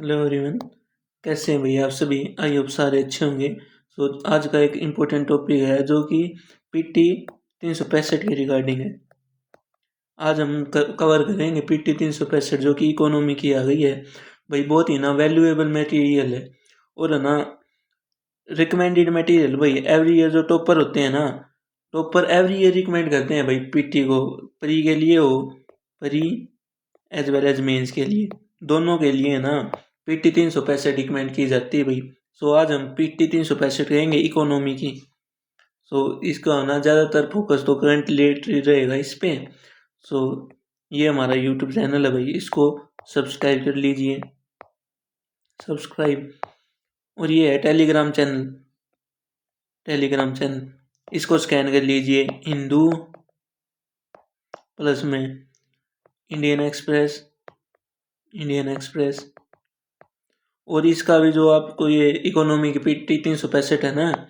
Hello everyone, कैसे हैं भैया आप सभी। आई होप सारे अच्छे होंगे। आज का एक इम्पोर्टेंट टॉपिक है जो कि पीटी 365 के रिगार्डिंग है। आज हम कवर करेंगे पीटी 365 जो कि इकोनॉमी की आ गई है। भाई बहुत ही ना वैल्यूएबल मटेरियल है और है ना रिकमेंडेड मटेरियल। भाई एवरी ईयर जो टॉपर होते हैं ना, टॉपर एवरी ईयर रिकमेंड करते हैं भाई पीटी को, प्री के लिए हो, pre as well as mains के लिए, दोनों के लिए ना पीटी 365 रिकमेंड की जाती है भाई। आज हम पीटी 365 करेंगे इकोनॉमी की। इसका ना ज़्यादातर फोकस तो करंट रिलेटेड रहेगा इस पे। ये हमारा यूट्यूब चैनल है भाई, इसको सब्सक्राइब कर लीजिए, सब्सक्राइब। और ये है टेलीग्राम चैनल, इसको स्कैन कर लीजिए। हिंदू प्लस में इंडियन एक्सप्रेस। और इसका भी जो आपको ये इकोनॉमी की पीटी 365 है ना,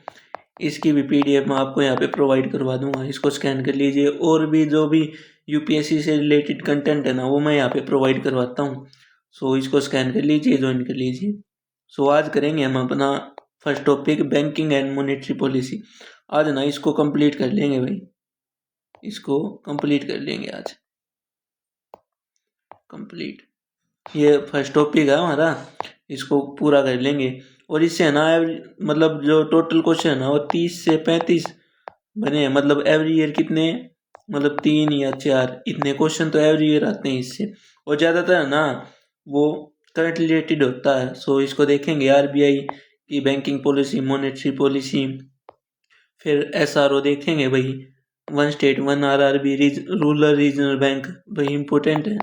इसकी भी पीडीएफ मैं आपको यहाँ पे प्रोवाइड करवा दूंगा, इसको स्कैन कर लीजिए। और भी जो भी यूपीएससी से रिलेटेड कंटेंट है ना, वो मैं यहाँ पे प्रोवाइड करवाता हूँ। इसको स्कैन कर लीजिए, ज्वाइन कर लीजिए। आज करेंगे हम अपना first topic, banking and monetary policy. आज ना इसको कंप्लीट कर लेंगे भाई, इसको कंप्लीट कर लेंगे आज कंप्लीट। ये फर्स्ट टॉपिक है हमारा, इसको पूरा कर लेंगे। और इससे है ना मतलब जो टोटल क्वेश्चन है ना, वो 30 से 35 बने हैं। मतलब एवरी ईयर कितने, मतलब 3 या 4 इतने क्वेश्चन तो एवरी ईयर आते हैं इससे। और ज़्यादातर है ना वो करंट रिलेटेड होता है। इसको देखेंगे, आरबीआई की बैंकिंग पॉलिसी, मॉनेटरी पॉलिसी, फिर एसआरओ देखेंगे भाई, one state one RRB, rural regional bank भाई इंपॉर्टेंट है।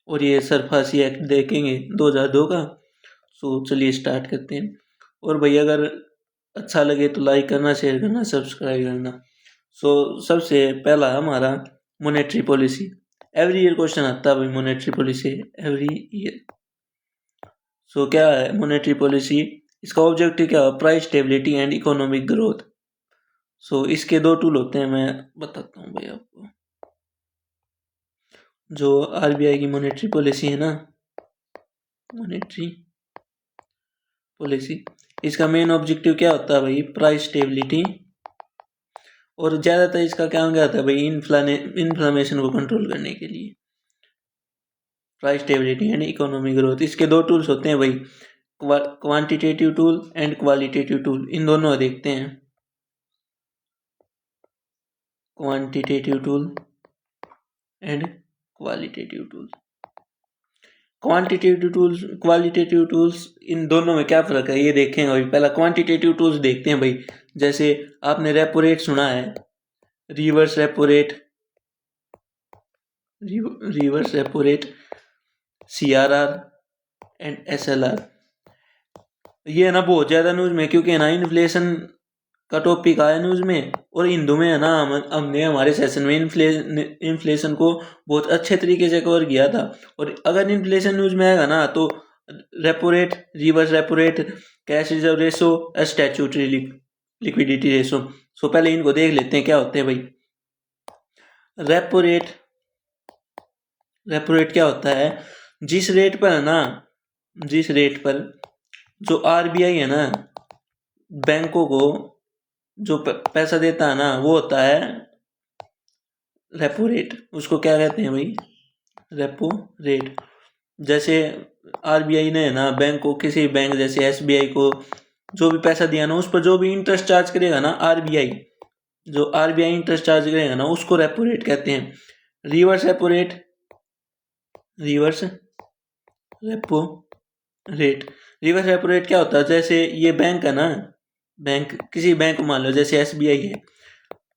और ये सरफासी एक्ट देखेंगे 2002 का। चलिए स्टार्ट करते हैं। और भाई अगर अच्छा लगे तो लाइक करना, शेयर करना, सब्सक्राइब करना। सबसे पहला हमारा monetary policy. Every year question आता है भाई मॉनेटरी पॉलिसी एवरी ईयर। क्या है मॉनेटरी पॉलिसी, इसका ऑब्जेक्टिव क्या है, price stability and economic growth. इसके 2 टूल होते हैं, मैं बताता हूँ भाई आपको। जो आरबीआई की मॉनेटरी पॉलिसी है ना, मॉनेटरी पॉलिसी, इसका मेन ऑब्जेक्टिव क्या होता है भाई, प्राइस स्टेबिलिटी। और ज़्यादातर इसका क्या होता है भाई, इन्फ्लेमेशन को कंट्रोल करने के लिए, price stability and economic growth. इसके 2 टूल्स होते हैं भाई, quantitative tool and qualitative tool. इन दोनों देखते हैं, quantitative tool and qualitative tool. Qualitative tools, इन दोनों में क्या फ़र्क है ये देखेंगे भाई। पहला क्वांटिटेटिव टूल्स देखते हैं भाई। जैसे आपने रेपो रेट सुना है, reverse repo rate, CRR and SLR. ये है ना बहुत ज़्यादा न्यूज़ में, क्योंकि है ना इन्फ्लेशन का टॉपिक आया न्यूज़ में। और हिंदू में है ना हमने हमारे सेशन में इन्फ्लेशन को बहुत अच्छे तरीके से कवर किया था। और अगर इन्फ्लेशन न्यूज़ में आएगा ना तो repo rate, reverse repo rate, cash reserve ratio, statutory liquidity ratio. पहले इनको देख लेते हैं क्या होते हैं भाई। रेपो रेट क्या होता है, जिस रेट पर है ना, जिस रेट पर जो आरबीआई है ना बैंकों को जो पैसा देता है ना, वो होता है रेपो रेट। उसको क्या कहते हैं भाई, रेपो रेट। जैसे आरबीआई ने ना बैंक को, किसी बैंक जैसे एसबीआई को जो भी पैसा दिया ना, उस पर जो भी इंटरेस्ट चार्ज करेगा ना आरबीआई, जो आरबीआई इंटरेस्ट चार्ज करेगा ना, उसको रेपो रेट कहते हैं। Reverse repo rate, reverse repo rate क्या होता है, जैसे ये बैंक है ना, बैंक किसी बैंक मान लो जैसे एसबीआई है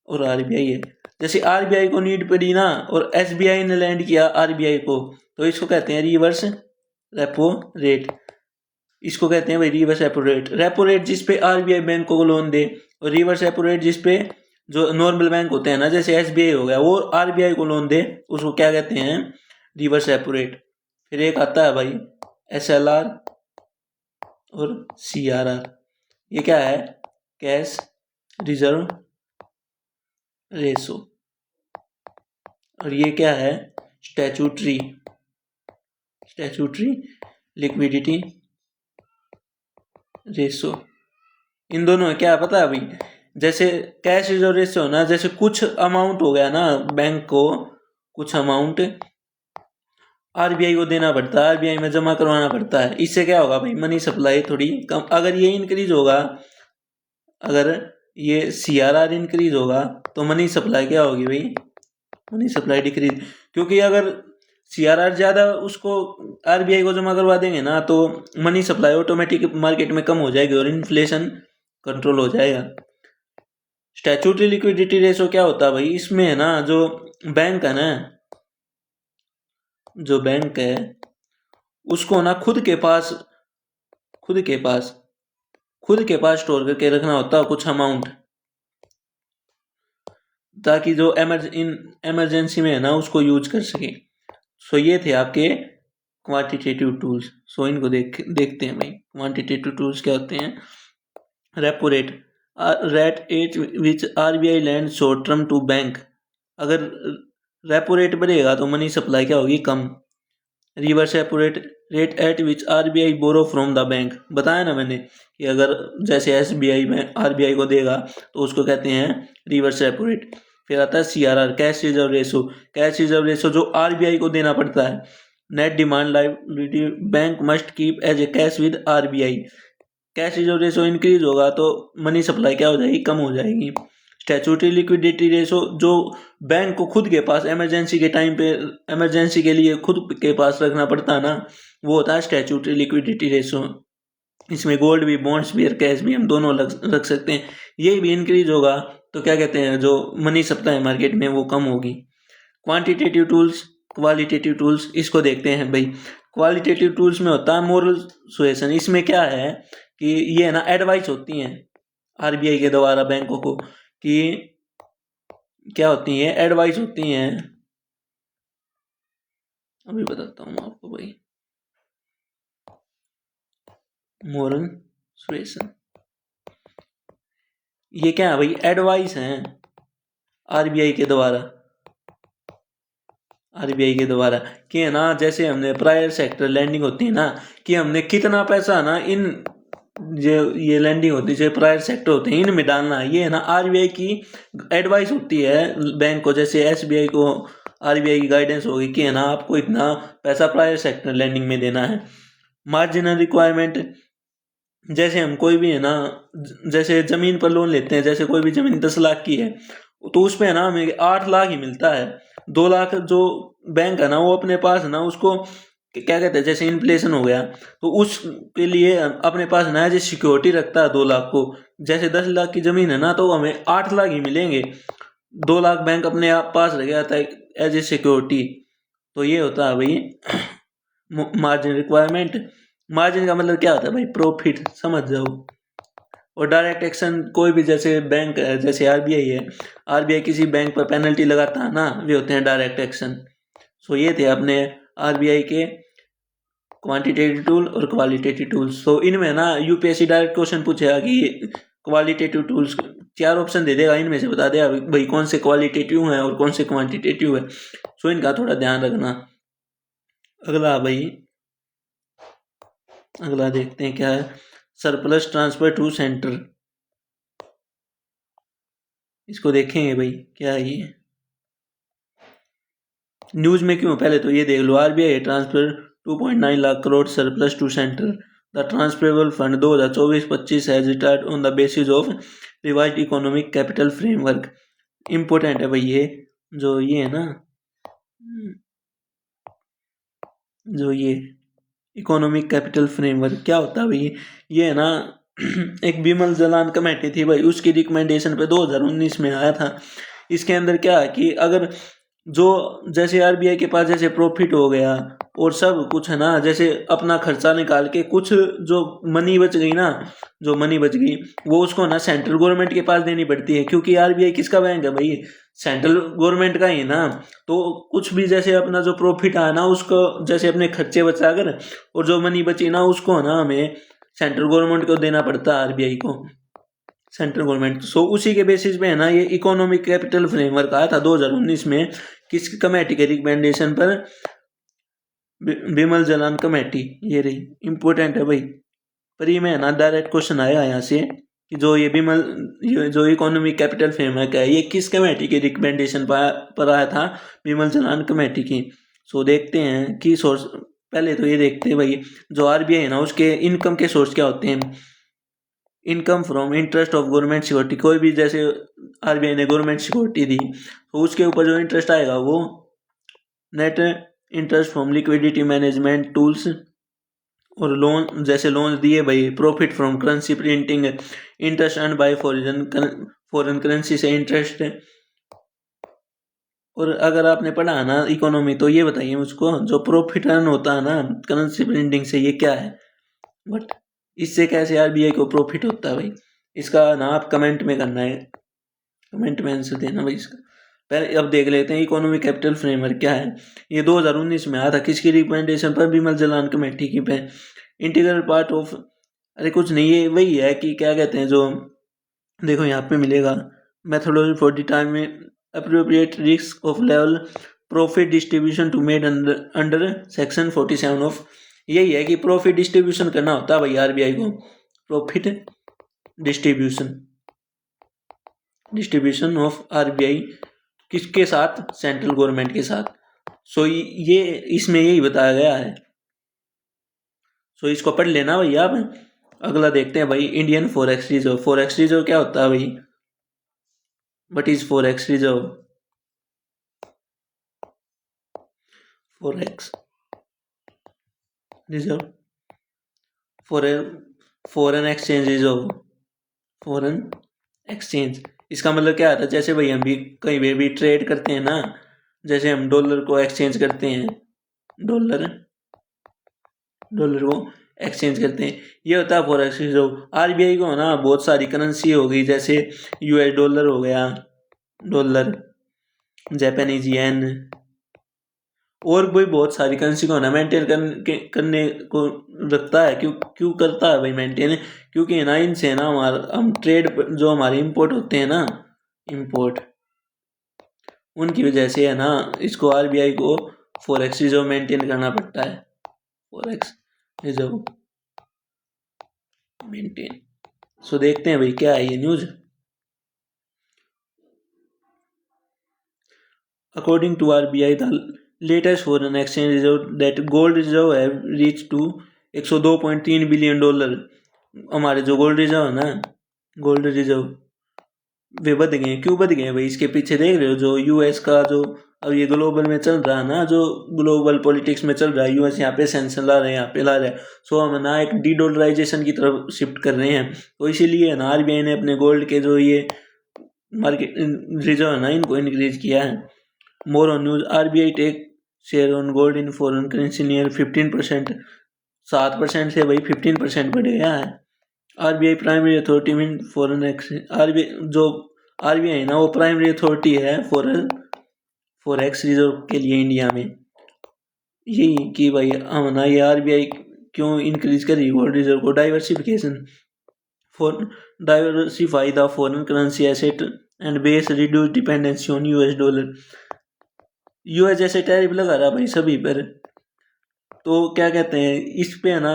और आरबीआई है। जैसे आरबीआई को नीड पड़ी ना और एसबीआई ने लैंड किया आरबीआई को, तो इसको कहते हैं रिवर्स रेपो रेट। इसको कहते हैं भाई reverse repo rate. Repo rate जिस पे आरबीआई बैंक को लोन दे, और रिवर्स रेपो रेट जिस पे जो नॉर्मल बैंक होते हैं ना, जैसे एसबीआई हो गया, वो आरबीआई को लोन दे, उसको क्या कहते हैं, रिवर्स रेपो रेट। फिर एक आता है भाई एसएलआर और सीआरआर। ये क्या है, कैश रिजर्व रेशो। और ये क्या है, स्टैट्यूटरी स्टैट्यूटरी लिक्विडिटी रेशो। इन दोनों में क्या पता है भाई, जैसे कैश रिजर्व रेशियो ना, जैसे कुछ अमाउंट हो गया ना बैंक को, कुछ अमाउंट आरबीआई को देना पड़ता है, आरबीआई में जमा करवाना पड़ता है। इससे क्या होगा भाई, मनी सप्लाई थोड़ी कम, अगर ये इंक्रीज होगा, अगर ये सीआरआर इंक्रीज होगा तो मनी सप्लाई क्या होगी भाई, मनी सप्लाई डिक्रीज। क्योंकि अगर सीआरआर ज़्यादा उसको आरबीआई को जमा करवा देंगे ना तो मनी सप्लाई ऑटोमेटिक मार्केट में कम हो जाएगी और इन्फ्लेशन कंट्रोल हो जाएगा। स्टैट्यूटरी लिक्विडिटी रेशो क्या होता है भाई, इसमें है ना जो बैंक है ना, जो बैंक है उसको ना खुद के पास स्टोर करके रखना होता है कुछ अमाउंट, ताकि जो इमरजेंसी में है ना उसको यूज कर सके। सो ये थे आपके क्वांटिटेटिव टूल्स। सो इनको देखते हैं भाई। क्वांटिटेटिव टूल्स क्या होते हैं? Repo rate, rate at which RBI lend short term to bank. अगर रेपो रेट बढ़ेगा तो मनी सप्लाई क्या होगी, कम। Reverse repo rate, rate at which RBI borrow from the bank. बताया ना मैंने कि अगर जैसे एसबीआई में आरबीआई को देगा तो उसको कहते हैं रिवर्स रेपो रेट। फिर आता है CRR, cash reserve ratio. Cash reserve ratio जो आरबीआई को देना पड़ता है। Net demand liability bank must keep as a cash with RBI. Cash reserve ratio increase होगा तो मनी सप्लाई क्या हो जाएगी, कम हो जाएगी। स्टैट्यूटरी लिक्विडिटी रेशो, जो बैंक को खुद के पास इमरजेंसी के टाइम पे, इमरजेंसी के लिए खुद के पास रखना पड़ता है ना, वो होता है स्टैट्यूटरी लिक्विडिटी रेशो। इसमें गोल्ड भी, बॉन्ड्स भी और कैश भी हम दोनों रख सकते हैं। ये भी इंक्रीज होगा तो क्या कहते हैं, जो मनी सप्लाई मार्केट में वो कम होगी। क्वांटिटेटिव टूल्स, क्वालिटेटिव टूल्स, इसको देखते हैं भाई। क्वालिटेटिव टूल्स में होता है मोरल सुएशन। इसमें क्या है कि ये है ना एडवाइस होती हैं आरबीआई के द्वारा बैंकों को, कि क्या होती हैं, एडवाइस होती हैं। अभी बताता हूँ आपको भाई। मोरल सुएशन ये क्या है भाई, एडवाइस हैं आरबीआई के द्वारा कि है ना, जैसे हमने प्रायर सेक्टर लैंडिंग होती है ना, कि हमने कितना पैसा ना इन जो ये लैंडिंग होती है, प्रायर सेक्टर होते हैं, इनमें डालना है। ये है ना आरबीआई की एडवाइस होती है बैंक को। जैसे एसबीआई को आरबीआई की गाइडेंस होगी कि है ना आपको इतना पैसा प्रायर सेक्टर लैंडिंग में देना है। मार्जिनल रिक्वायरमेंट, जैसे हम कोई भी है ना, जैसे जमीन पर लोन लेते हैं, जैसे कोई भी जमीन 10 लाख की है तो उसमें है ना हमें 8 लाख ही मिलता है। 2 लाख जो बैंक है ना वो अपने पास ना उसको क्या कहते हैं, जैसे इन्फ्लेशन हो गया तो उसके लिए अपने पास ना जो सिक्योरिटी रखता है 2 लाख को। जैसे 10 लाख की जमीन है ना तो हमें 8 लाख ही मिलेंगे, 2 लाख बैंक अपने आप पास रह गया था एज ए सिक्योरिटी। तो ये होता है भाई मार्जिन रिक्वायरमेंट। मार्जिन का मतलब क्या होता है भाई, प्रॉफिट, समझ जाओ। और डायरेक्ट एक्शन, कोई भी जैसे बैंक है, जैसे आरबीआई है, आरबीआई किसी बैंक पर पेनल्टी लगाता है ना, वे होते हैं डायरेक्ट एक्शन। सो ये थे अपने आरबीआई के क्वांटिटेटिव टूल और क्वालिटेटिव टूल्स। सो इनमें ना यूपीएससी डायरेक्ट क्वेश्चन पूछेगा कि क्वालिटेटिव टूल्स, 4 ऑप्शन दे देगा, इनमें से बता देगा भाई कौन से क्वालिटेटिव है और कौन से क्वांटिटेटिव है। सो इनका थोड़ा ध्यान रखना। अगला देखते हैं क्या है, सरप्लस ट्रांसफर टू सेंटर। इसको देखेंगे भाई क्या है ये, न्यूज में क्यों, पहले तो ये देख लो। RBI transfer 2.9 lakh crore surplus to centre. The transferable fund 2024-25 has retired on the basis of revised economic capital framework. Important है भाई ये, जो ये है ना, जो ये इकोनॉमिक कैपिटल फ्रेमवर्क क्या होता है भाई, ये है ना एक बिमल जलान कमेटी थी भाई, उसकी रिकमेंडेशन पे 2019 में आया था। इसके अंदर क्या है कि अगर जो जैसे आरबीआई के पास जैसे प्रॉफिट हो गया और सब कुछ है ना, जैसे अपना खर्चा निकाल के कुछ जो मनी बच गई ना, जो मनी बच गई वो उसको ना सेंट्रल गवर्नमेंट के पास देनी पड़ती है। क्योंकि आरबीआई किसका बैंक है भाई, सेंट्रल गवर्नमेंट का ही ना। तो कुछ भी जैसे अपना जो प्रॉफिट आया ना उसको जैसे अपने खर्चे बचा कर, और जो मनी बची ना उसको है ना हमें सेंट्रल गवर्नमेंट को देना पड़ता है, आरबीआई को, सेंट्रल गवर्नमेंट। सो उसी के बेसिस पे है ना ये इकोनॉमिक कैपिटल फ्रेमवर्क आया था 2019 में, किस कमेटी के रिकमेंडेशन पर, विमल जलान कमेटी, ये रही इम्पोर्टेंट है भाई। पर ये में ना डायरेक्ट क्वेश्चन आया यहाँ से कि जो ये जो इकोनॉमिक कैपिटल फ्रेमवर्क है ये किस कमेटी की रिकमेंडेशन पर आया था? विमल जलान कमेटी की। सो देखते हैं कि सोर्स, पहले तो ये देखते हैं भाई जो आरबीआई है ना उसके इनकम के सोर्स क्या होते हैं। Income from interest of government security, कोई भी जैसे आरबीआई ने गवर्नमेंट सिक्योरिटी दी तो उसके ऊपर जो इंटरेस्ट आएगा वो net interest from liquidity management tools, और लोन जैसे लोन दिए भाई, profit from currency printing, interest earn by foreign currency से इंटरेस्ट है। और अगर आपने पढ़ा है ना इकोनॉमी तो ये बताइए मुझको, जो प्रॉफिट अर्न होता है ना करेंसी प्रिंटिंग से, ये क्या है? बट इससे कैसे आरबीआई को प्रॉफिट होता है भाई? इसका ना आप कमेंट में करना है, कमेंट में आंसर देना भाई इसका। पहले अब देख लेते हैं इकोनॉमिक कैपिटल फ्रेमवर्क क्या है। ये 2019 में आया था, किसकी रिकमेंडेशन पर? विमल जलान कमेटी की पे। इंटीग्रल पार्ट ऑफ, अरे कुछ नहीं, ये वही है कि क्या कहते हैं, जो देखो यहाँ पे मिलेगा methodology for determining appropriate risk of level profit distribution to made under section 47 of, यही है कि प्रॉफिट डिस्ट्रीब्यूशन करना होता है भाई आरबीआई को, प्रॉफिट डिस्ट्रीब्यूशन ऑफ आरबीआई किसके साथ? सेंट्रल गवर्नमेंट के साथ। सो ये इसमें यही बताया गया है। सो इसको पढ़ लेना भाई आप। अगला देखते हैं भाई Indian forex reserve. Forex reserve क्या होता है भाई? What is forex reserve? Forex reserve foreign exchange reserve, foreign exchange, इसका मतलब क्या आता है? जैसे भाई हम भी कहीं भी ट्रेड करते हैं ना, जैसे हम डॉलर को एक्सचेंज करते हैं, डॉलर को एक्सचेंज करते हैं, ये होता है फॉरेक्स रिजर्व। आरबीआई को ना बहुत सारी करेंसी हो गई, जैसे यूएस डॉलर हो गया, डॉलर, जापानीज येन, और भी बहुत सारी करेंसी को ना मेंटेन करने को रखता है। क्यों करता है भाई मेंटेन? क्योंकि ना इनसे ना हम ट्रेड जो हमारे इंपोर्ट होते हैं ना, इंपोर्ट, उनकी वजह से है ना इसको आरबीआई को फॉरेक्स रिजर्व मेंटेन करना पड़ता है, फॉरेक्स रिजर्व मेंटेन। सो देखते हैं भाई क्या है ये news. According to RBI the latest foreign exchange reserve that gold reserve have reach to 102.3 billion dollar. हमारे जो गोल्ड रिजर्व है ना, गोल्ड रिजर्व वे बढ़ गए। क्यों बढ़ गए भाई? इसके पीछे देख रहे हो जो यूएस का जो अब ये ग्लोबल में चल रहा है ना, जो ग्लोबल पॉलिटिक्स में चल रहा है, यूएस यहाँ पे सेंसन ला रहे हैं, यहाँ पे ला रहे हैं। सो हम ना एक डी डॉलराइजेशन की तरफ शिफ्ट कर रहे हैं। तो इसीलिए ना आरबीआई ने अपने गोल्ड के जो ये मार्केट रिजर्व है ना इनको इंक्रीज किया है। More on news, RBI take share on gold in foreign currency near 15%, 7% से भाई 15% बढ़ गया है। RBI primary authority in foreign exchange, RBI है ना वो प्राइमरी अथॉरिटी है फॉरेक्स रिजर्व के लिए इंडिया में। यही कि भाई हम ना ये आरबीआई क्यों इंक्रीज करी गोल्ड रिजर्व को? Diversification for diversify the foreign currency asset and base, reduce dependency on US dollar. US जैसे टैरिफ लगा रहा भाई सभी पर, तो क्या कहते हैं इस पे है ना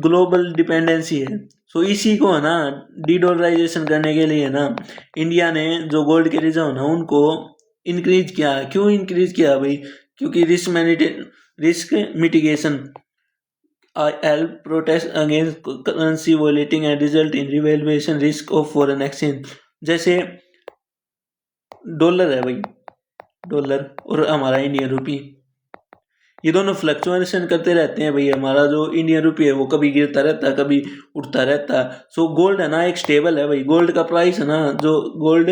ग्लोबल डिपेंडेंसी है। सो इसी को है ना डी डॉलराइजेशन करने के लिए ना इंडिया ने जो गोल्ड के रिजर्व ना उनको इंक्रीज किया। क्यों इंक्रीज किया भाई? क्योंकि risk mitigation help protect against currency वॉलेटिंग and result in revaluation risk of foreign exchange. जैसे डॉलर है भाई, डॉलर और हमारा इंडियन रुपी, ये दोनों फ्लक्चुएशन करते रहते हैं भाई। हमारा जो इंडियन रुपी है वो कभी गिरता रहता है, कभी उठता रहता है। सो गोल्ड है ना एक स्टेबल है भाई, गोल्ड का प्राइस है ना, जो गोल्ड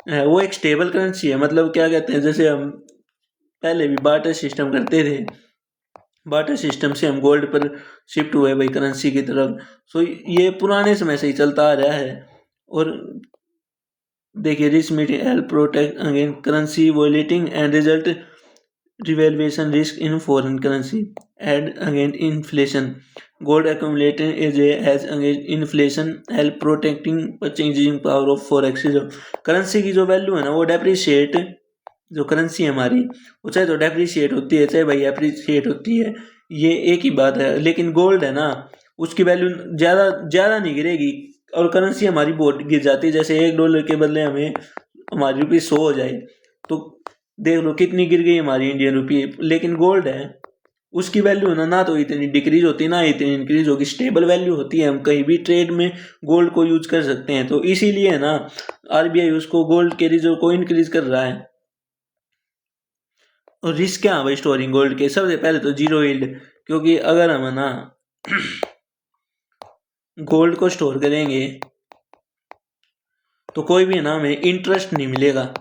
है वो एक स्टेबल करेंसी है। मतलब क्या कहते हैं, जैसे हम पहले भी बार्टर सिस्टम करते थे, बार्टर सिस्टम से हम गोल्ड पर शिफ्ट हुए भाई करेंसी की तरफ। सो ये पुराने समय से ही चलता आ रहा है। और देखिए risk meeting help protect against currency वॉलेटिंग and result revaluation risk in foreign currency and against inflation. Gold accumulated as a hedge against inflation help protecting purchasing power of forex reserve. Currency की जो value है ना वो depreciate जो currency है हमारी वो चाहे तो डेप्रिशिएट होती है चाहे भाई एप्रिशिएट होती है, ये एक ही बात है। लेकिन गोल्ड है ना, उसकी वैल्यू ज़्यादा ज़्यादा नहीं गिरेगी और करेंसी हमारी बहुत गिर जाती है। जैसे $1 के बदले हमें हमारी रुपये 100 हो जाए तो देख लो कितनी गिर गई हमारी इंडियन रुपये। लेकिन गोल्ड है उसकी वैल्यू ना तो इतनी डिक्रीज होती ना इतनी इंक्रीज होगी, स्टेबल वैल्यू होती है। हम कहीं भी ट्रेड में गोल्ड को यूज कर सकते हैं, तो इसीलिए है ना आरबीआई उसको गोल्ड के रिजर्व को इंक्रीज कर रहा है। और रिस्क क्या है भाई स्टोरिंग गोल्ड के? सबसे पहले तो जीरो यील्ड, क्योंकि अगर हम ना गोल्ड को स्टोर करेंगे तो कोई भी ना हमें इंटरेस्ट नहीं मिलेगा।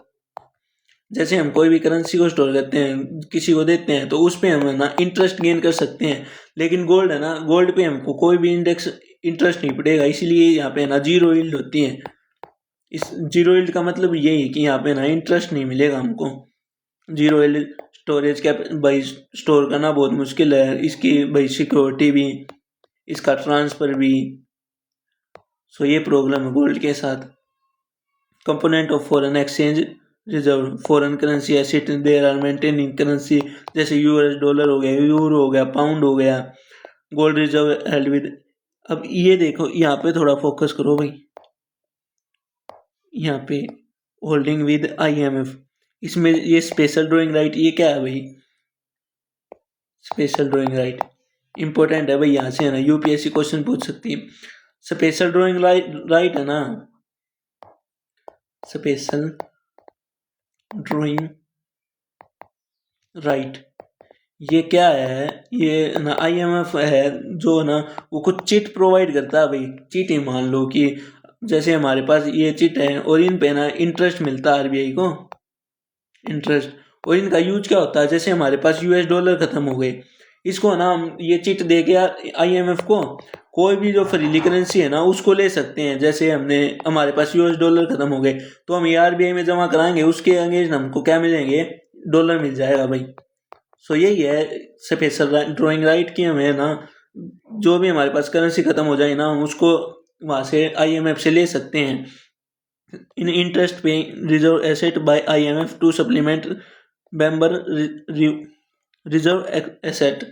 जैसे हम कोई भी करेंसी को स्टोर करते हैं किसी को देते हैं तो उस पर हम ना इंटरेस्ट गेन कर सकते हैं। लेकिन गोल्ड है ना, गोल्ड पे हमको कोई भी इंटरेस्ट नहीं पड़ेगा, इसीलिए यहाँ पे ना जीरो यील्ड होती है। इस जीरो यील्ड का मतलब यही है कि यहाँ पे ना इंटरेस्ट नहीं मिलेगा हमको। जीरो यील्ड स्टोरेज क्या भाई, स्टोर करना बहुत मुश्किल है, इसकी भाई सिक्योरिटी भी, इसका ट्रांसफर भी। सो ये प्रॉब्लम है गोल्ड के साथ। Component of foreign exchange reserve, foreign currency asset there are maintaining currency, जैसे यूएस डॉलर हो गया, यूरो हो गया, पाउंड हो गया। गोल्ड रिजर्व हेल्ड विद, अब ये देखो यहाँ पे थोड़ा फोकस करो भाई, यहाँ पे होल्डिंग विद आईएमएफ, इसमें ये स्पेशल ड्राइंग राइट, ये क्या है भाई? स्पेशल ड्राइंग राइट इंपॉर्टेंट है भाई, यहाँ से है ना यूपीएससी क्वेश्चन पूछ सकती है। स्पेशल ड्राइंग राइट है ना, स्पेशल ड्राइंग राइट, ये क्या है? ये ना आईएमएफ है जो ना वो कुछ चिट प्रोवाइड करता है भाई। चिट ही मान लो कि जैसे हमारे पास ये चिट है और इन पे ना इंटरेस्ट मिलता है आरबीआई को, इंटरेस्ट। और इनका यूज क्या होता है, जैसे हमारे पास यूएस डॉलर खत्म हो गए, इसको ना हम ये चिट दे के आईएमएफ को कोई भी जो फ्रीली करेंसी है ना उसको ले सकते हैं। जैसे हमारे पास यूएस डॉलर खत्म हो गए तो हम ये आरबीआई में जमा कराएंगे, उसके अगेंस्ट हमको क्या मिलेंगे? डॉलर मिल जाएगा भाई। सो यही है स्पेशल ड्राइंग राइट की, हमें ना जो भी हमारे पास करेंसी खत्म हो जाए ना हम उसको वहाँ से आईएमएफ से ले सकते हैं। इन इंटरेस्ट पे reserve asset by IMF to supplement member reserve asset.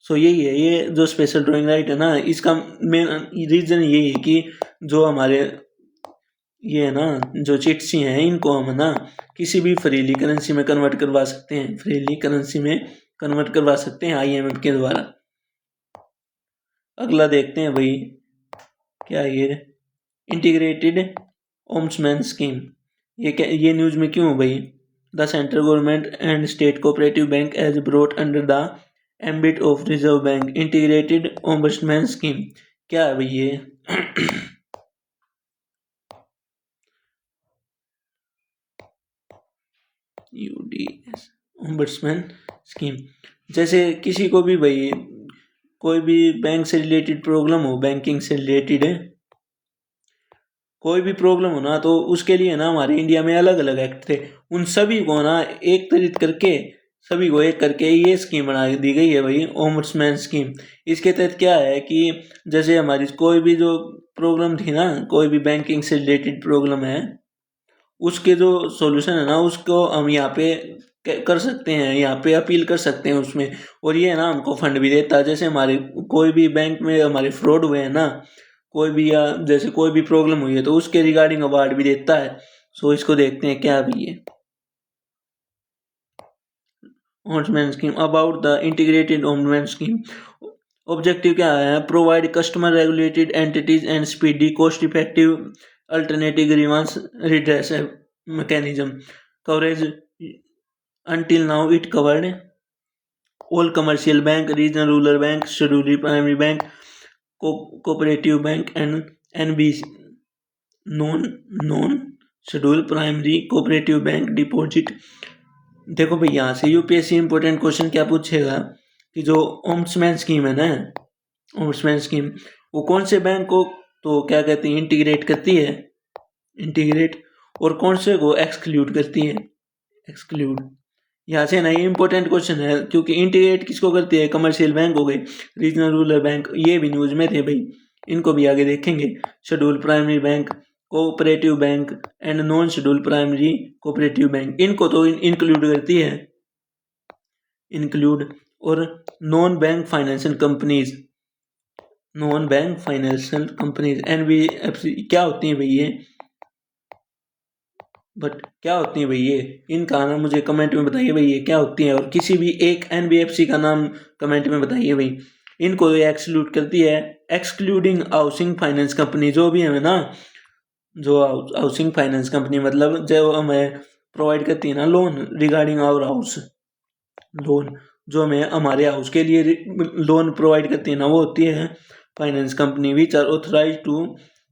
So यही है, ये जो स्पेशल ड्राइंग राइट है ना, इसका मेन रीजन यही है कि जो हमारे ये है ना जो चिट्स हैं इनको हम ना किसी भी फ्रीली करेंसी में कन्वर्ट करवा सकते हैं, फ्रीली करेंसी में कन्वर्ट करवा सकते हैं आईएमएफ के द्वारा। अगला देखते हैं भाई क्या ये इंटीग्रेटेड ओम्बड्समैन स्कीम, ये क्या, ये न्यूज में क्यों भाई? The central government and state cooperative bank as brought under the ambit of reserve bank integrated ombudsman scheme, क्या है भाई ये? यूडीएस ओम्बड्समैन स्कीम, जैसे किसी को भी भाई कोई भी बैंक से रिलेटेड प्रॉब्लम हो, बैंकिंग से रिलेटेड है कोई भी प्रॉब्लम हो ना, तो उसके लिए ना हमारे इंडिया में अलग अलग एक्ट थे, उन सभी को ना एक तरीत करके सभी को एक करके ये स्कीम बना दी गई है भाई, ओम्बड्समैन स्कीम। इसके तहत क्या है कि जैसे हमारी कोई भी जो प्रॉब्लम थी ना, कोई भी बैंकिंग से रिलेटेड प्रॉब्लम है, उसके जो सॉल्यूशन है ना उसको हम यहाँ पे कर सकते हैं, यहाँ पे अपील कर सकते हैं उसमें। और ये ना हमको फंड भी देता है, जैसे हमारे कोई भी बैंक में हमारे फ्रॉड हुए हैं ना, कोई भी या जैसे कोई भी प्रॉब्लम हुई है तो उसके रिगार्डिंग अवार्ड भी देता है। सो इसको देखते हैं क्या भी है। Ombudsman scheme, about the integrated ombudsman scheme, objective क्या है? Provide customer regulated entities and speedy cost effective alternative grievance redress mechanism coverage. Until now it covered all commercial bank, regional rural bank, scheduled primary bank, cooperative bank and NBC, non scheduled primary cooperative bank deposit। देखो भाई यहाँ से UPSC important question क्या पूछेगा कि जो ombudsman scheme है ना, ओम्बड्समैन स्कीम वो कौन से बैंक को तो क्या कहते हैं इंटीग्रेट करती है, इंटीग्रेट, और कौन से को एक्सक्लूड करती है, एक्सक्लूड। यहाँ से ना ये इंपॉर्टेंट क्वेश्चन है क्योंकि इंटीग्रेट किसको करती है? कमर्शियल बैंक हो गए, रीजनल रूरल बैंक, ये भी न्यूज में थे भाई, इनको भी आगे देखेंगे। Schedule primary bank cooperative bank and non schedule primary cooperative bank, इनको तो इंक्लूड करती है, इंक्लूड। और non bank financial companies, non bank financial companies NBFC क्या होती हैं भाई ये, बट क्या होती है भाई ये, इनका नाम मुझे कमेंट में बताइए भाई ये क्या होती है, और किसी भी एक एनबीएफसी का नाम कमेंट में बताइए भाई। इनको ये एक्सक्लूड करती है, एक्सक्लूडिंग हाउसिंग फाइनेंस कंपनी, जो भी हमें ना, जो हाउसिंग फाइनेंस कंपनी मतलब जो हमें प्रोवाइड करती है ना loan regarding our house, loan जो हमें हमारे हाउस के लिए लोन प्रोवाइड करती है ना, वो होती है finance company which are authorise to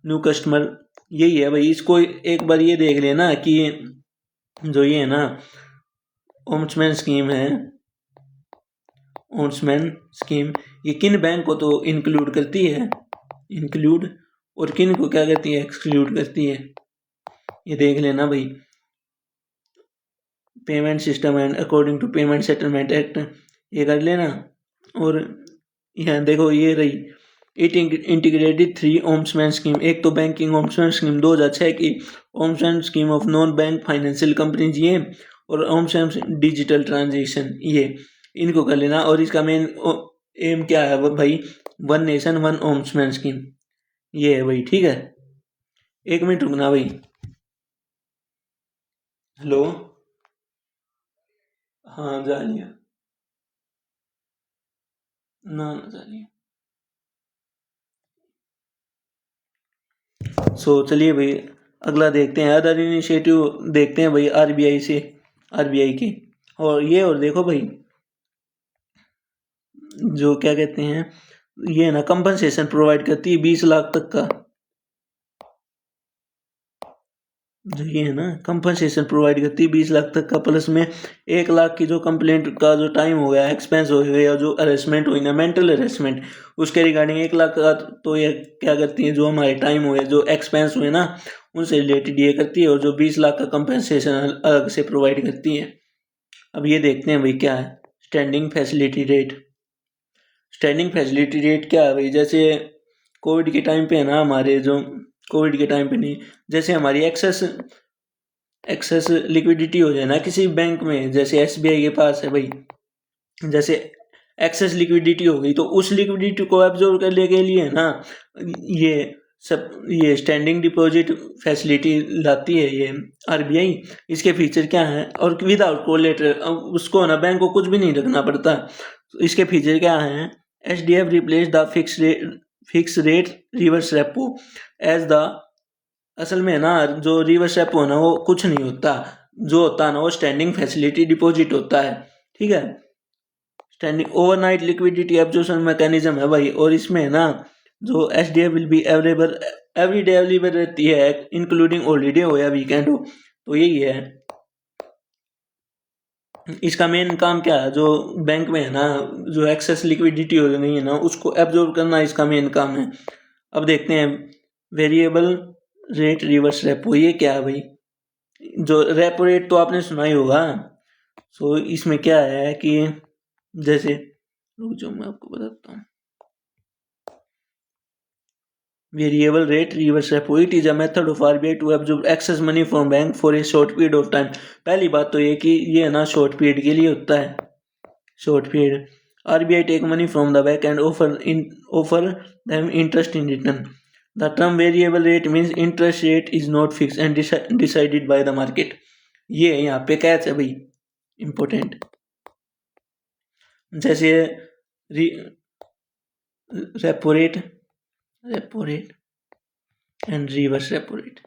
new customer. यही है भाई, इसको एक बार ये देख लेना कि जो ये है ना ओम्बड्समैन स्कीम है, ओम्बड्समैन स्कीम ये किन बैंक को तो इंक्लूड करती है, इंक्लूड, और किन को क्या करती है, एक्सक्लूड करती है, ये देख लेना भाई। Payment system and according to payment settlement act, ये कर लेना। और यहाँ देखो ये रही इट इंटीग्रेटेड 3 ओम्बड्समैन स्कीम, एक तो बैंकिंग ओम्बड्समैन स्कीम 2006 की, ombudsman scheme of non bank financial companies ये, और ओम्बड्समैन डिजिटल ट्रांजेक्शन ये, इनको कर लेना। और इसका मेन एम क्या है भाई, one nation one ombudsman scheme, ये है भाई, ठीक है। एक मिनट रुकना भाई, हेलो, हाँ जा लिया ना, जा लिया। सो चलिए भाई अगला देखते हैं, अदर इनिशिएटिव देखते हैं भाई आरबीआई से, आरबीआई की। और ये और देखो भाई जो क्या कहते हैं, ये ना कंपनसेशन प्रोवाइड करती है 20 लाख तक का, जो ये है ना कंपनसेशन प्रोवाइड करती है 20 लाख तक का, प्लस में 1 लाख की जो कंप्लेंट का जो टाइम हो गया, एक्सपेंस हो गया, जो अरेस्टमेंट हुई ना, मेंटल अरेस्टमेंट, उसके रिगार्डिंग 1 लाख का तो ये क्या करती है, जो हमारे टाइम हुए जो एक्सपेंस हुए ना उनसे रिलेटेड ये करती है, और जो 20 लाख का कंपनसेशन अलग से प्रोवाइड करती है। अब ये देखते हैं भाई क्या है standing facility rate. Standing facility rate क्या है भाई, जैसे कोविड के टाइम पे है ना हमारे जो, कोविड के टाइम पे नहीं, जैसे हमारी एक्सेस लिक्विडिटी हो जाए ना किसी बैंक में, जैसे एसबीआई के पास है भाई, जैसे एक्सेस लिक्विडिटी हो गई, तो उस लिक्विडिटी को एब्जॉर्ब करने के लिए ना ये सब ये स्टैंडिंग डिपॉजिट फैसिलिटी लाती है ये आरबीआई। इसके फीचर क्या हैं, और विदाउट कोलेटरल, उसको ना बैंक को कुछ भी नहीं रखना पड़ता। तो इसके फीचर क्या हैं, HDF replace the fix rate reverse repo as the, असल में ना जो रिवर्स रेपो है ना वो कुछ नहीं होता, जो होता है ना वो स्टैंडिंग फैसिलिटी डिपॉजिट होता है, ठीक है। Standing overnight liquidity absorption mechanism है भाई, और इसमें है ना जो HDF will be available every day available रहती है, इंक्लूडिंग हॉलीडे हो या वीकेंड हो, तो यही है इसका मेन काम। क्या है, जो बैंक में है ना जो एक्सेस लिक्विडिटी हो गई है ना उसको एब्जॉर्ब करना इसका मेन काम है। अब देखते हैं वेरिएबल रेट रिवर्स रेपो, ये क्या है भाई, जो रेपो रेट तो आपने सुना ही होगा। सो इसमें क्या है कि जैसे रुक जाओ मैं आपको बताता हूँ, variable rate reverse repo it is a method of RBI to absorb excess money from bank for a short period of time. पहली बात तो ये कि ये है ना शॉर्ट पीरियड के लिए होता है, short period. RBI take money from the bank and offer them interest in return. The term variable rate means interest rate is not fix and decided by the market. ये यहाँ पे catch है भाई important, जैसे repo rate and reverse repo rate,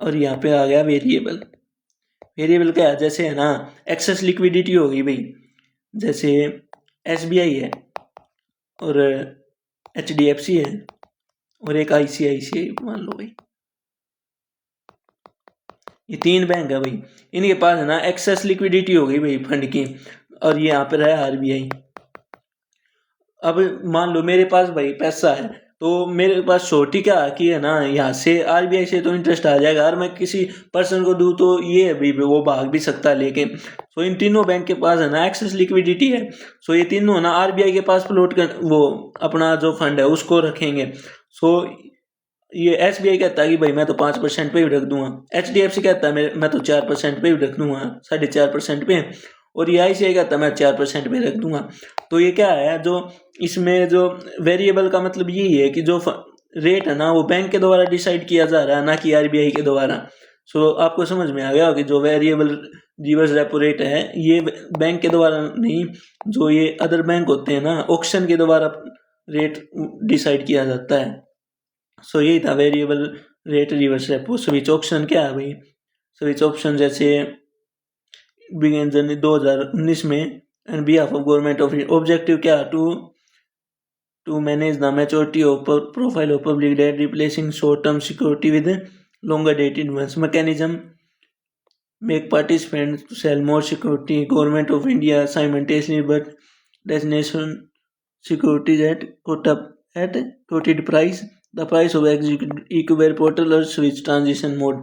और यहाँ पे आ गया वेरिएबल। वेरिएबल क्या है, जैसे है ना एक्सेस लिक्विडिटी होगी भाई, जैसे एसबीआई है और एचडीएफसी है और एक आईसीआईसीआई मान लो भाई, ये 3 बैंक है भाई, इनके पास है ना एक्सेस लिक्विडिटी हो गई भाई फंड की, और ये यहाँ पे रहा आरबीआई। अब मान लो मेरे पास भाई पैसा है, तो मेरे पास छोटी क्या कि है ना, यहाँ से आरबीआई से तो इंटरेस्ट आ जाएगा, और मैं किसी पर्सन को दूँ तो ये अभी वो भाग भी सकता है लेके। सो इन तीनों बैंक के पास है ना एक्सेस लिक्विडिटी है। सो ये तीनों ना आरबीआई के पास फ्लोट कर वो अपना जो फंड है उसको रखेंगे। सो ये एसबीआई कहता है कि भाई मैं तो 5% पे भी रख दूंगा, एचडीएफसी कहता है मैं तो 4% पे भी रख दूंगा, 4.5% पे, और ये आईसीआई कहता है मैं 4% पे रख दूंगा। तो ये क्या है, जो इसमें जो वेरिएबल का मतलब यही है कि जो रेट है ना वो बैंक के द्वारा डिसाइड किया जा रहा है, ना कि आरबीआई के द्वारा। सो आपको समझ में आ गया कि जो वेरिएबल रिवर्स रेपो रेट है ये बैंक के द्वारा नहीं, जो ये अदर बैंक होते हैं ना ऑक्शन के द्वारा रेट डिसाइड किया जाता है। सो यही था variable rate reverse repo. Switch option क्या है भाई, स्विच ऑप्शन जैसे बिगेन जर्नी 2019 में and behalf of government of objective क्या, to manage the maturity of profile of public debt replacing short term security with longer dated ones, mechanism make participants to sell more security, government of India simultaneously but destination securities at quoted price, the price of equal portal और switch transition mode।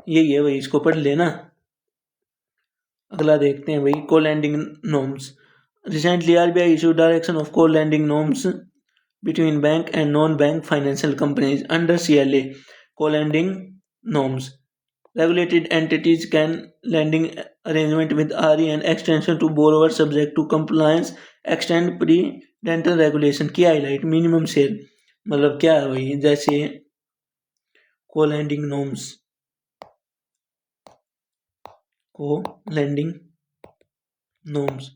यही है भाई, इसको पढ़ लेना। अगला देखते हैं भाई, co lending norms. Recently RBI issue direction of co lending norms between bank and non-bank financial companies under CLA co-lending norms. Regulated entities can lending arrangement with RE and extension to borrower subject to compliance extend pre-dental regulation की highlight minimum share मतलब क्या है भाई, जैसे co-lending norms, co-lending norms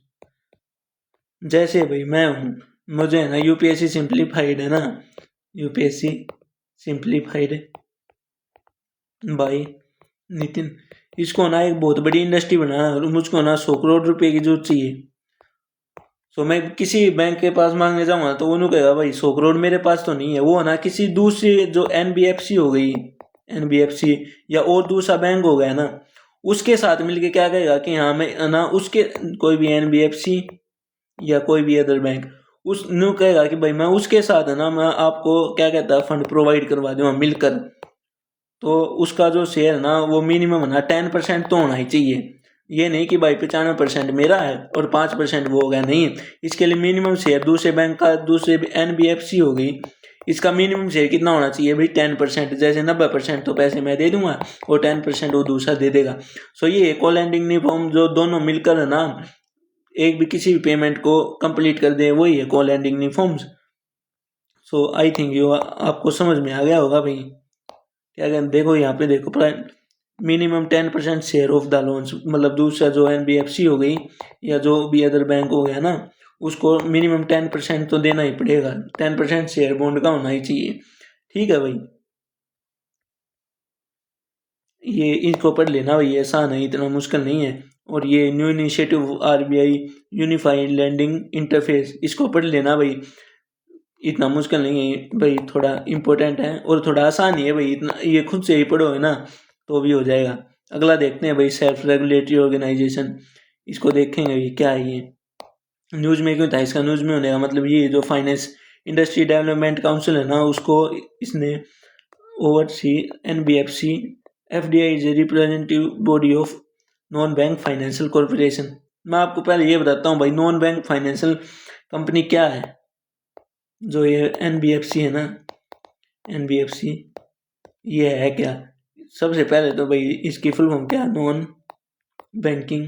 जैसे भाई मैं हूँ, मुझे है ना यूपीएससी सिंप्लीफाइड है ना, यूपीएससी सिंप्लीफाइड बाई नितिन, इसको ना एक बहुत बड़ी इंडस्ट्री बनाना और मुझको ना 100 करोड़ रुपए की जरूरत चाहिए। तो मैं किसी बैंक के पास मांगने जाऊंगा तो उन्होंने कहेगा भाई 100 करोड़ मेरे पास तो नहीं है, वो ना किसी दूसरी जो एनबीएफसी हो गई, एनबीएफसी या और दूसरा बैंक हो गया ना, उसके साथ मिलके क्या कहेगा कि हाँ मैं ना उसके कोई भी एनबीएफसी या कोई भी अदर बैंक उस न्यू कहेगा कि भाई मैं उसके साथ है ना मैं आपको क्या कहता है फंड प्रोवाइड करवा दूंगा मिलकर। तो उसका जो शेयर है ना वो मिनिमम ना 10% तो होना ही चाहिए। ये नहीं कि भाई 95% मेरा है और 5% वो हो गया, नहीं। इसके लिए मिनिमम शेयर दूसरे बैंक का, दूसरे एनबीएफसी हो गई, इसका मिनिमम शेयर कितना होना चाहिए भाई 10%। जैसे 90% तो पैसे मैं दे दूंगा और 10% वो दूसरा दे देगा। सो ये को लैंडिंग निफॉर्म जो दोनों मिलकर है ना एक भी किसी भी पेमेंट को कंप्लीट कर दे, वही है co lending norms. So I think you आपको समझ में आ गया होगा भाई। क्या कहते देखो यहाँ पे देखो, minimum 10% share of the loans, मतलब दूसरा जो एनबीएफसी हो गई या जो भी अदर बैंक हो गया ना उसको मिनिमम 10% तो देना ही पड़ेगा, 10% शेयर बॉन्ड का होना ही चाहिए। ठीक है भाई, ये इसको पढ़ लेना भाई, आसान है, इतना मुश्किल नहीं है। और ये new initiative RBI unified lending interface, इसको पढ़ लेना भाई, इतना मुश्किल नहीं है भाई, थोड़ा इम्पोर्टेंट है और थोड़ा आसान ही है भाई, इतना ये खुद से ही पढ़ोगे ना तो भी हो जाएगा। अगला देखते हैं भाई, सेल्फ रेगुलेटरी ऑर्गेनाइजेशन, इसको देखेंगे भाई क्या है ये, न्यूज़ में क्यों था, इसका न्यूज़ में होने का मतलब ये जो फाइनेंस इंडस्ट्री डेवलपमेंट काउंसिल है ना उसको इसने oversee NBFC, FDI is a representative body of non bank financial corporation. मैं आपको पहले ये बताता हूँ भाई नॉन बैंक फाइनेंशियल कंपनी क्या है। जो ये एनबीएफसी है ना, एनबीएफसी ये है क्या, सबसे पहले तो भाई इसकी फुल फॉर्म क्या, नॉन बैंकिंग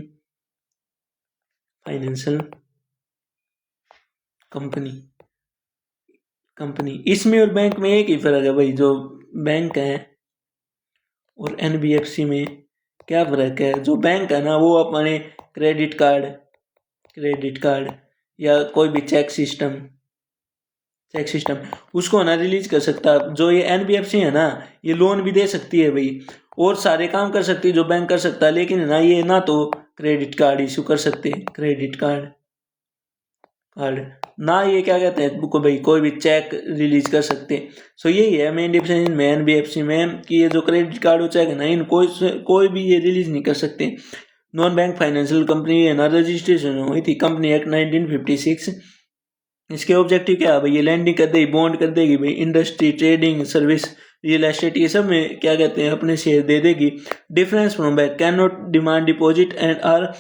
फाइनेंशियल कंपनी। इसमें और बैंक में एक ही फर्क है भाई, जो बैंक है और एनबीएफसी में क्या फर्क है, जो बैंक है ना वो अपने क्रेडिट कार्ड या कोई भी चेक सिस्टम उसको ना रिलीज कर सकता है। जो ये एनबीएफसी है ना ये लोन भी दे सकती है भाई और सारे काम कर सकती है जो बैंक कर सकता है, लेकिन ना ये ना तो क्रेडिट कार्ड इशू कर सकते, क्रेडिट कार्ड ना ये क्या कहते हैं को भाई कोई भी चेक रिलीज कर सकते। सो यही है मेन डिफरेंस में एनबीएफसी में कि ये जो क्रेडिट कार्ड हो चेक ना इन कोई भी ये रिलीज नहीं कर सकते। नॉन बैंक फाइनेंशियल कंपनी है ना रजिस्ट्रेशन हुई थी कंपनी एक्ट 1956 इसके ऑब्जेक्टिव क्या है भाई, ये लैंडिंग कर देगी, बॉन्ड कर देगी भाई, industry, trading, service, real estate, ये सब में क्या कहते हैं अपने शेयर दे देगी। Difference from bank, can not demand deposit and are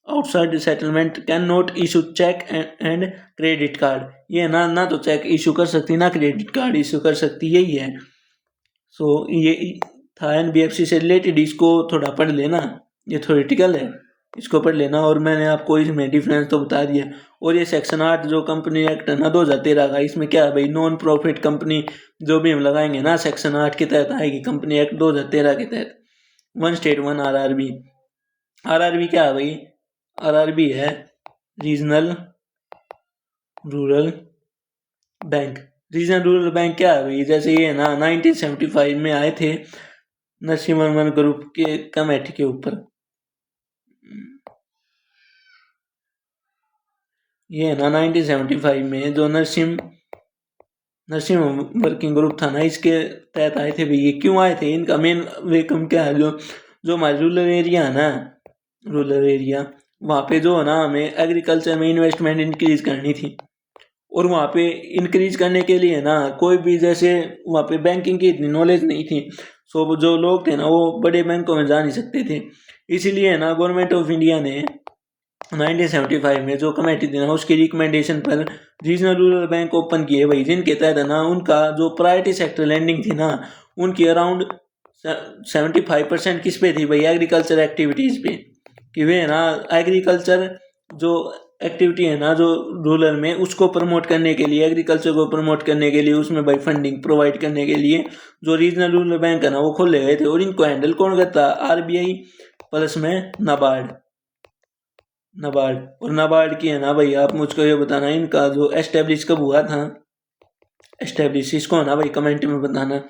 outside settlement, can not issue cheque and credit card. ये ना तो चेक इशू कर सकती ना क्रेडिट कार्ड इशू कर सकती, यही है। सो ये था एनबीएफसी से रिलेटेड, इसको थोड़ा पढ़ लेना, ये थ्योरेटिकल है, इसको पढ़ लेना। और मैंने आपको इसमें डिफरेंस तो बता दिया। और ये सेक्शन 8 जो कंपनी एक्ट है ना 2013 का, इसमें क्या है भाई, नॉन प्रॉफिट कंपनी जो भी हम लगाएंगे ना सेक्शन 8 के तहत आएगी, कंपनी एक्ट 2013 के तहत। One state one RRB. RRB क्या है भाई, आरआरबी है regional rural bank. Regional rural bank क्या है भाई, जैसे ये ना 1975 में आए थे नरसिम्हा ग्रुप के कमेटी के ऊपर। ये है ना 1975 में जो नरसिम वर्किंग ग्रुप था ना, इसके तहत आए थे भाई। ये क्यों आए थे, इनका मेन वेकम क्या है, जो हमारे रूरल एरिया है ना, रूरल एरिया, वहाँ पे जो है ना हमें एग्रीकल्चर में इन्वेस्टमेंट इंक्रीज करनी थी। और वहाँ पे इंक्रीज करने के लिए ना कोई भी, जैसे वहाँ पे बैंकिंग की इतनी नॉलेज नहीं थी, सो जो लोग थे ना वो बड़े बैंकों में जा नहीं सकते थे। इसीलिए ना गवर्नमेंट ऑफ इंडिया ने 1975 में जो कमेटी थी ना उसकी रिकमेंडेशन पर रीजनल रूरल बैंक ओपन किए भाई, जिनके तहत ना उनका जो प्रायोरिटी सेक्टर लैंडिंग थी ना उनकी अराउंड 75% किस पे थी भाई, एग्रीकल्चर एक्टिविटीज़ पे। कि वे ना एग्रीकल्चर जो एक्टिविटी है ना जो रूरल में, उसको प्रमोट करने के लिए, एग्रीकल्चर को प्रमोट करने के लिए, उसमें भाई फंडिंग प्रोवाइड करने के लिए जो रीजनल रूरल बैंक है ना वो खोले गए थे। और इनको हैंडल कौन करता, आरबीआई प्लस में नाबार्ड। और नाबार्ड की है ना भाई, आप मुझको ये बताना इनका जो एस्टेब्लिश कब हुआ था, एस्टेब्लिश इसको है ना भाई कमेंट में बताना।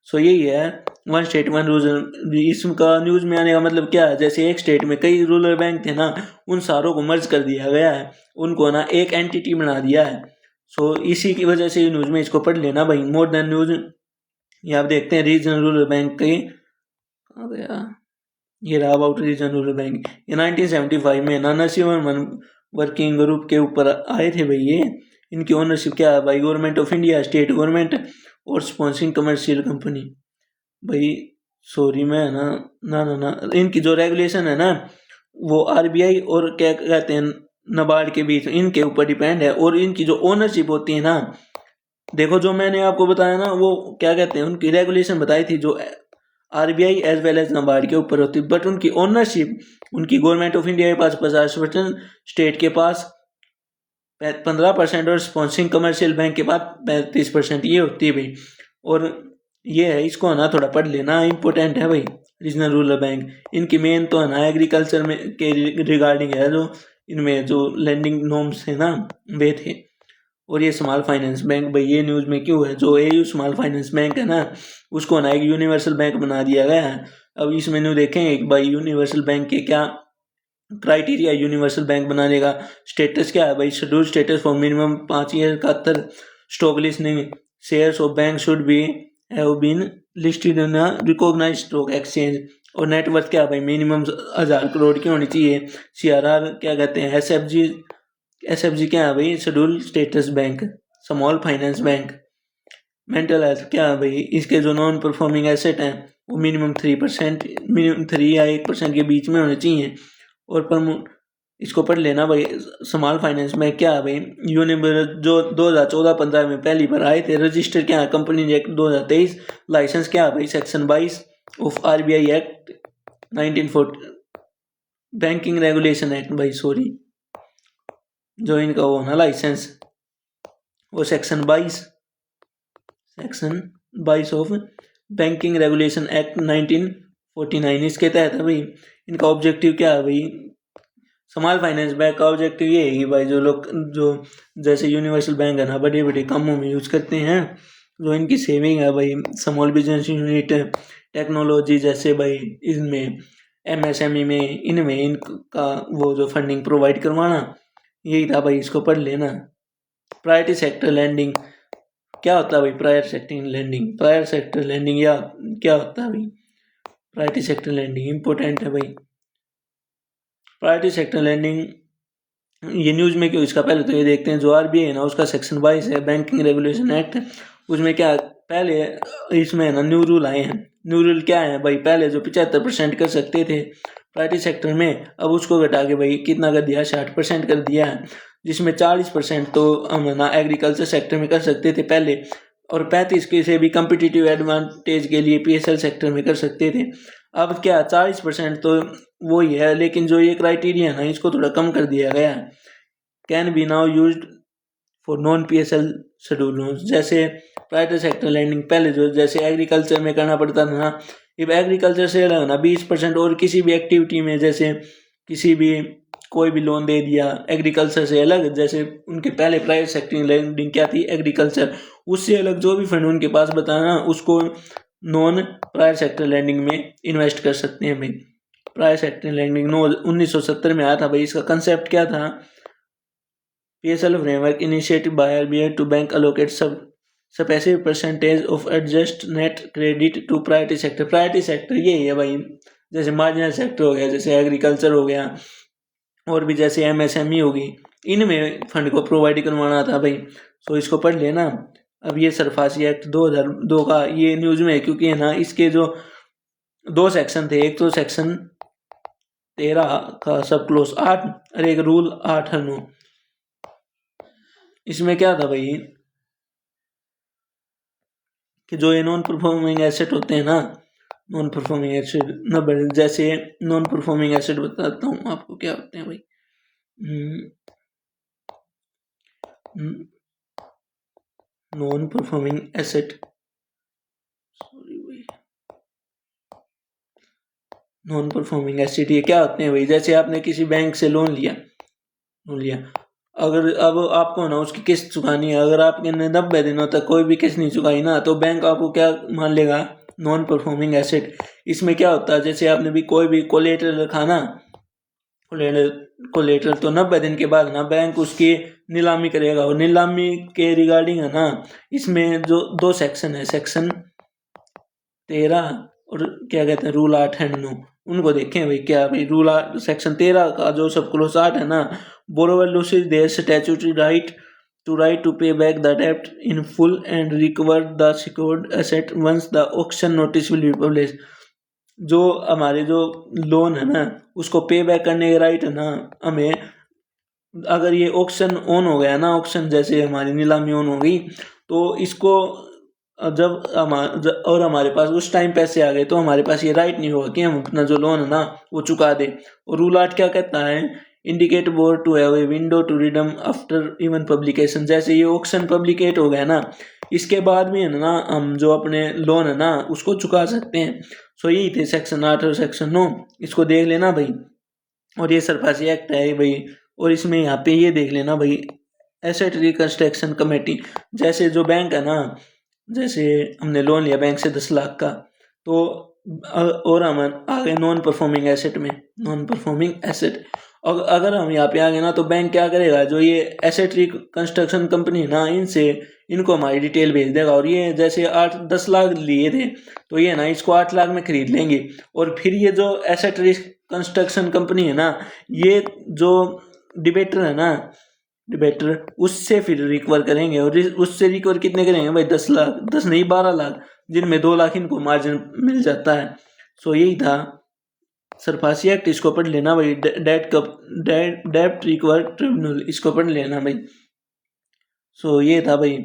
सो यही है वन स्टेट वन रूरल। इसका न्यूज़ में आने का मतलब क्या है, जैसे एक स्टेट में कई रूरल बैंक थे ना, उन सारों को मर्ज कर दिया गया है, उनको ना एक एंटिटी बना दिया है। सो इसी की वजह से न्यूज़ में इसको पढ़ लेना भाई, मोर देन न्यूज़। ये आप देखते हैं रीजनल रूरल बैंक के, ये रहा अबाउट रीजनल रूरल बैंक। ये 1975 में ना नरसिम्हा वर्किंग ग्रुप के ऊपर आए थे भाई ये। इनकी ओनरशिप क्या है भाई, government of India, state government और स्पॉन्सरिंग कमर्शियल कंपनी। भाई सॉरी मैं है ना इनकी जो रेगुलेशन है ना वो आरबीआई और क्या कहते हैं नाबार्ड के बीच इनके ऊपर डिपेंड है। और इनकी जो ओनरशिप होती है ना, देखो जो मैंने आपको बताया ना वो क्या कहते हैं, उनकी रेगुलेशन बताई थी जो RBI as well as NABARD के ऊपर होती है, बट उनकी ओनरशिप उनकी गवर्नमेंट ऑफ इंडिया के पास 50%, स्टेट के पास 15% और स्पॉन्सरिंग कमर्शियल बैंक के पास 35% ये होती है भाई। और ये है, इसको है ना थोड़ा पढ़ लेना, इंपॉर्टेंट है भाई। रीजनल रूरल बैंक इनकी मेन तो है ना एग्रीकल्चर में के रिगार्डिंग है, जो इनमें जो लैंडिंग नॉर्म्स है ना वे थे। और ये स्मॉल फाइनेंस बैंक भाई, ये न्यूज़ में क्यों है, जो एयू स्मॉल फाइनेंस बैंक है ना उसको ना एक यूनिवर्सल बैंक बना दिया गया है। अब इस मेन्यू देखेंगे कि भाई यूनिवर्सल बैंक के क्या क्राइटेरिया, यूनिवर्सल बैंक बनाने का स्टेटस क्या है भाई, schedule status for minimum 5 year का stock listing, shares of bank should be have been listed in a recognised stock exchange. और नेटवर्थ क्या है भाई, मिनिमम 1000 करोड़ की होनी चाहिए। सीआरआर क्या कहते हैं, एसएफजी क्या है भाई, schedule status bank, small finance bank. Mental health क्या है भाई, इसके जो नॉन परफॉर्मिंग एसेट हैं वो मिनिमम 3%, मिनिमम 3 या 1% के बीच में होने चाहिए। और इसको पढ़ लेना भाई, स्मॉल फाइनेंस में क्या है भाई, जो 2014-15 में पहली बार आए थे, रजिस्टर क्या है कंपनी एक्ट 2023, लाइसेंस क्या है भाई section 22 of RBI act 1940, banking regulation act भाई सॉरी, जो इनका वो ना लाइसेंस वो section 22 of banking regulation act 1949 इसके तहत है भाई। इनका ऑब्जेक्टिव क्या है भाई, स्मॉल फाइनेंस बैंक का ऑब्जेक्टिव ये है कि भाई जो लोग जो जैसे यूनिवर्सल बैंक है ना बड़े बड़े कामों में यूज करते हैं, जो इनकी सेविंग है भाई, स्मॉल बिजनेस यूनिट, टेक्नोलॉजी जैसे भाई इनमें एमएसएमई में इनमें इनका वो जो फंडिंग प्रोवाइड करवाना, यही था भाई, इसको पढ़ लेना। प्रायोरिटी सेक्टर लैंडिंग क्या होता है भाई, प्रायोरिटी सेक्टर लैंडिंग या क्या होता है भाई, प्रायोरिटी सेक्टर लैंडिंग इंपॉर्टेंट है भाई। प्रायोरिटी सेक्टर लैंडिंग ये न्यूज़ में क्यों, इसका पहले तो ये देखते हैं जो आरबीआई है ना उसका सेक्शन 22 है बैंकिंग रेगुलेशन एक्ट, उसमें क्या पहले इसमें है ना न्यू रूल आए हैं। न्यू रूल क्या है भाई, पहले जो 75% कर सकते थे प्राइवेट सेक्टर में, अब उसको घटा के भाई कितना कर दिया, 60% कर दिया है, जिसमें 40% तो हम ना एग्रीकल्चर सेक्टर में कर सकते थे पहले, और 35 के से भी कम्पिटिटिव एडवांटेज के लिए पीएसएल सेक्टर में कर सकते थे। अब क्या 40% तो वो ही है, लेकिन जो ये क्राइटेरिया है ना इसको थोड़ा कम कर दिया गया है। Can be now used for non PSL schedule loans, जैसे प्राइवेट सेक्टर लैंडिंग पहले जो जैसे एग्रीकल्चर में करना पड़ता था ना, अब एग्रीकल्चर से अलग ना 20% और किसी भी एक्टिविटी में, जैसे किसी भी कोई भी लोन दे दिया एग्रीकल्चर से अलग, जैसे उनके पहले प्राइवेट सेक्टर लैंडिंग क्या थी एग्रीकल्चर, उससे अलग जो भी फंड उनके पास बताना उसको नॉन प्राइवेट सेक्टर लैंडिंग में इन्वेस्ट कर सकते हैं भाई। प्राइवेट सेक्टर लैंडिंग 1970 में आया था भाई। इसका कंसेप्ट क्या था, PSL framework initiated by RBI to bank allocate specific percentage of adjust net credit to priority sector। Priority sector ये है भाई, जैसे मार्जिनल सेक्टर हो गया, जैसे एग्रीकल्चर हो गया, और भी जैसे MSME होगी, इनमें फंड को प्रोवाइड करवाना था भाई। सो इसको पढ़ लेना। अब ये सरफासी एक्ट 2002 का ये न्यूज में है, क्योंकि है ना इसके जो 2 सेक्शन थे, एक तो सेक्शन 13 का सब क्लोज 8 और एक रूल 8 है 9। इसमें क्या था भाई कि जो ये नॉन परफॉर्मिंग एसेट होते हैं ना, नॉन परफॉर्मिंग एसेट न, जैसे नॉन परफॉर्मिंग एसेट बताता हूँ आपको क्या होते हैं भाई। नॉन परफॉर्मिंग एसेट, सॉरी भाई, नॉन परफॉर्मिंग एसेट ये क्या होते हैं भाई, जैसे आपने किसी बैंक से लोन लिया, अगर अब आपको ना उसकी किस्त चुकानी है, अगर आपने 90 दिनों तक कोई भी किस्त नहीं चुकाई ना, तो बैंक आपको क्या मान लेगा, नॉन परफॉर्मिंग एसेट। इसमें क्या होता है, जैसे आपने भी कोई भी कोलेटरल रखा ना, कोलेटरल तो 90 दिन के बाद ना बैंक उसकी नीलामी करेगा, और नीलामी के रिगार्डिंग है ना इसमें जो 2 सेक्शन है, सेक्शन 13 और क्या कहते हैं रूल 8 एंड 9, उनको देखें भाई। क्या भाई रूल सेक्शन 13 का जो सब क्लोज 8 है ना, borrower loses their statutory right to pay back the debt in full and recover the secured asset once the auction notice will be published। जो हमारे जो लोन है ना उसको पे बैक करने के राइट है ना हमें, अगर ये ऑक्शन ऑन हो गया ना, ऑक्शन जैसे हमारी नीलामी ऑन हो गई, तो इसको और हमारे पास उस टाइम पैसे आ गए, तो हमारे पास ये राइट नहीं होगा कि हम अपना जो लोन है ना वो चुका दें। और रूल 8 क्या कहता है, indicate board to have a window to redeem after even publication. जैसे ये ऑक्शन पब्लिकेट हो गया ना, इसके बाद भी है ना हम जो अपने लोन है ना उसको चुका सकते हैं। सो यही थे सेक्शन 8 और सेक्शन 9, इसको देख लेना भाई। और ये सरफासी एक्ट है भाई, और इसमें यहाँ पे ये देख लेना भाई, एसेट रिकंस्ट्रक्शन कमेटी। जैसे जो बैंक है ना, जैसे हमने लोन लिया बैंक से 10 लाख का, तो और हम आ गए नॉन परफॉर्मिंग एसेट में, नॉन परफॉर्मिंग एसेट अगर हम यहाँ पे आ गए ना, तो बैंक क्या करेगा, जो ये एसेट रिकंस्ट्रक्शन कंपनी है ना इनको हमारी डिटेल भेज देगा, और ये जैसे 8-10 लाख लिए थे, तो ये ना इसको 8 लाख में खरीद लेंगे, और फिर ये जो एसेट रिकंस्ट्रक्शन कंपनी है ना, ये जो डिबेटर है ना, डिबेटर उससे फिर रिकवर करेंगे, और उससे रिकवर कितने करेंगे भाई, 10 लाख, 10 नहीं 12 लाख, जिनमें 2 लाख इनको मार्जिन मिल जाता है। सो यही था सरफासी एक्ट, इसको पढ़ लेना भाई। डेब्ट रिकवर ट्रिब्यूनल, इसको पढ़ लेना भाई। सो ये था भाई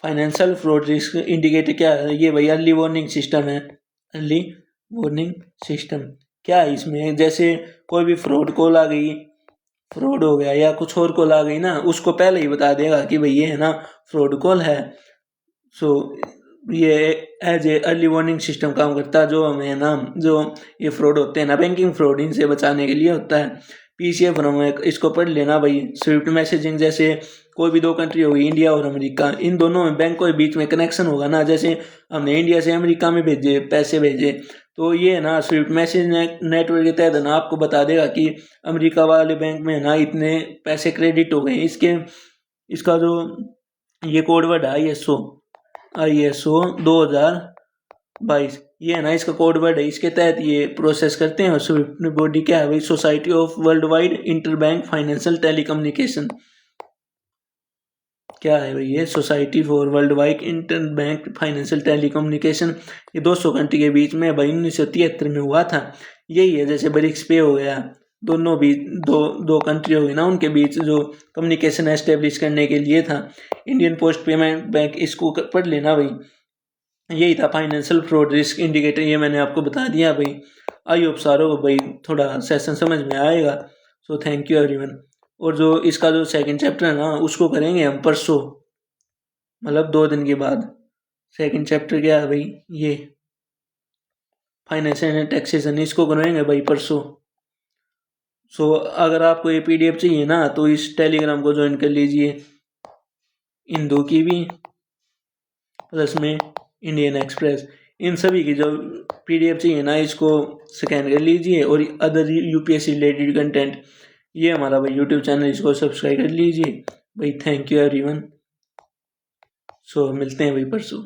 फाइनेंशियल फ्रॉड रिस्क इंडिकेटर क्या है, ये भाई अर्ली वार्निंग सिस्टम है। अर्ली वार्निंग सिस्टम क्या है, इसमें जैसे कोई भी फ्रॉड कॉल आ गई, फ्रॉड हो गया या कुछ और कॉल आ गई ना, उसको पहले ही बता देगा कि भाई ये है ना फ्रॉड कॉल है। सो ये as a early warning system काम करता है, जो हमें ना जो ये फ्रॉड होते हैं ना बैंकिंग फ्रॉड, इनसे बचाने के लिए होता है। PCF फ्रेमवर्क, इसको पढ़ लेना भाई। स्विफ्ट मैसेजिंग, जैसे कोई भी 2 कंट्री होगी इंडिया और अमेरिका, इन दोनों में बैंकों के बीच में कनेक्शन होगा ना, जैसे हमने इंडिया से अमेरिका में भेजे पैसे भेजे, तो ये ना स्विफ्ट मैसेज नेटवर्क के तहत ना आपको बता देगा कि अमेरिका वाले बैंक में ना इतने पैसे क्रेडिट हो गए। इसका जो ये कोड वर्ड है ISO 2000 22 ये है ना, इसका कोड वर्ड है, इसके तहत ये प्रोसेस करते हैं। और स्विफ्ट बॉडी क्या है भाई, society of world wide interbank financial telecommunication. क्या है भाई ये, society for world wide interbank financial telecommunication. ये 200 कंट्री के बीच में भाई 1973 में हुआ था। यही है जैसे ब्रिक्स पे हो गया, दोनों बीच दो कंट्री हो गई ना, उनके बीच जो कम्युनिकेशन एस्टेब्लिश करने के लिए था। इंडियन पोस्ट पेमेंट बैंक, इसको पढ़ लेना भाई। यही था फाइनेंशियल फ्रॉड रिस्क इंडिकेटर, ये मैंने आपको बता दिया भाई। आई होप सारों को भाई थोड़ा सेशन समझ में आएगा। So thank you everyone. और जो इसका जो सेकंड चैप्टर है ना, उसको करेंगे हम परसों, मतलब 2 दिन के बाद। सेकंड चैप्टर क्या है भाई, ये फाइनेंस एंड टैक्सेशन, इसको करेंगे भाई परसों। सो अगर आपको ये पीडीएफ चाहिए ना, तो इस टेलीग्राम को ज्वाइन कर लीजिए, इंदू की भी प्लस में इंडियन एक्सप्रेस, इन सभी की जो पीडीएफ चाहिए ना, इसको स्कैन कर लीजिए। और अदर यूपीएससी रिलेटेड कंटेंट, ये हमारा भाई यूट्यूब चैनल, इसको सब्सक्राइब कर लीजिए भाई। Thank you everyone. सो मिलते हैं भाई परसों।